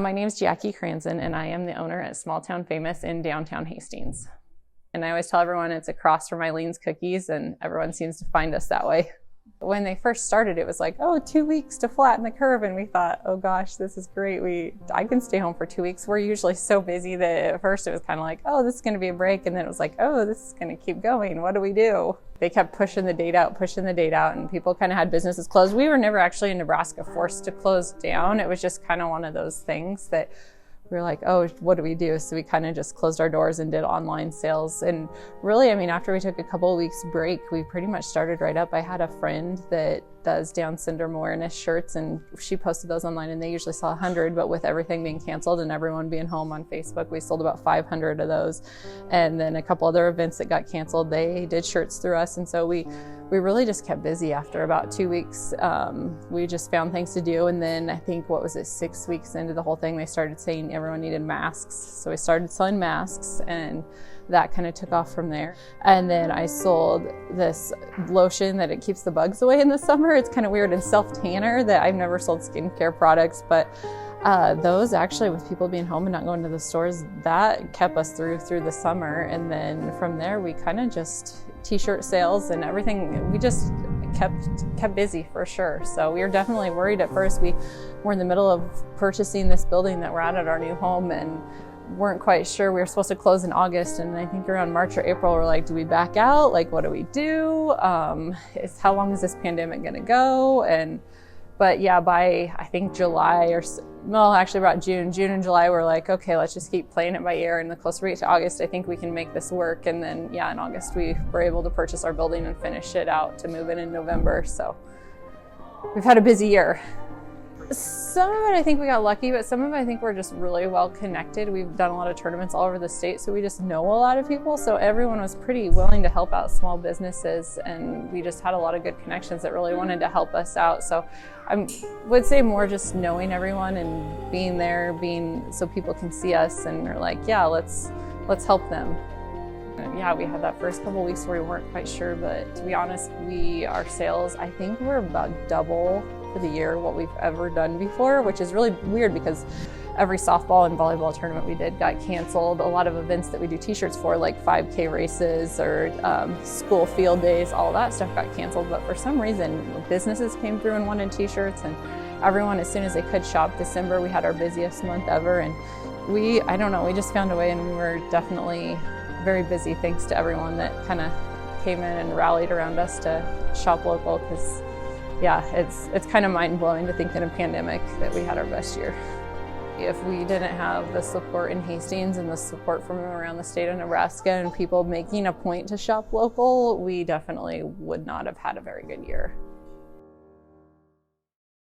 My name's Jacque Cranson, and I am the owner at Small Town Famous in downtown Hastings. And I always tell everyone it's across from Eileen's Cookies, and everyone seems to find us that way. When they first started, it was like, oh, 2 weeks to flatten the curve. And we thought, oh gosh, this is great. I can stay home for 2 weeks. We're usually so busy that at first it was kind of like, oh, this is going to be a break. And then it was like, oh, this is going to keep going. What do we do? They kept pushing the date out, and people kind of had businesses closed. We were never actually in Nebraska forced to close down. It was just kind of one of those things that we were like, oh, what do we do? So we kind of just closed our doors and did online sales. And really, I mean, after we took a couple of weeks break, we pretty much started right up. I had a friend that does Down syndrome awareness shirts, and she posted those online, and they usually sell 100, but with everything being canceled and everyone being home on Facebook, we sold about 500 of those. And then a couple other events that got canceled, they did shirts through us. And so we really just kept busy after about 2 weeks. We just found things to do. And then I think, 6 weeks into the whole thing, they started saying everyone needed masks. So we started selling masks, and that kind of took off from there. And then I sold this lotion that it keeps the bugs away in the summer. It's kind of weird, and self-tanner that I've never sold skincare products, but those actually, with people being home and not going to the stores, that kept us through the summer. And then from there, we kind of just t-shirt sales and everything. We just kept busy for sure. So we were definitely worried at first. We were in the middle of purchasing this building that we're at our new home, and weren't quite sure. We were supposed to close in August, and I think around March or April, we're like, do we back out? Like, what do we do? How long is this pandemic gonna go? But yeah, by I think July about June and July, we're like, okay, let's just keep playing it by ear. And the closer we get to August, I think we can make this work. And then yeah, in August, we were able to purchase our building and finish it out to move in November. So we've had a busy year. Some of it I think we got lucky, but some of it I think we're just really well connected. We've done a lot of tournaments all over the state, so we just know a lot of people. So everyone was pretty willing to help out small businesses, and we just had a lot of good connections that really wanted to help us out. So I would say more just knowing everyone and being there, so people can see us and are like, yeah, let's help them. Yeah, we had that first couple weeks where we weren't quite sure, but to be honest, our sales, I think we're about double for the year what we've ever done before, which is really weird because every softball and volleyball tournament we did got canceled. A lot of events that we do t-shirts for, like 5K races or school field days, all that stuff got canceled. But for some reason, businesses came through and wanted t-shirts, and everyone, as soon as they could shop. December, we had our busiest month ever, and I don't know, we just found a way, and we were definitely very busy thanks to everyone that kind of came in and rallied around us to shop local, because yeah, it's kind of mind-blowing to think in a pandemic that we had our best year. If we didn't have the support in Hastings and the support from around the state of Nebraska and people making a point to shop local, we definitely would not have had a very good year.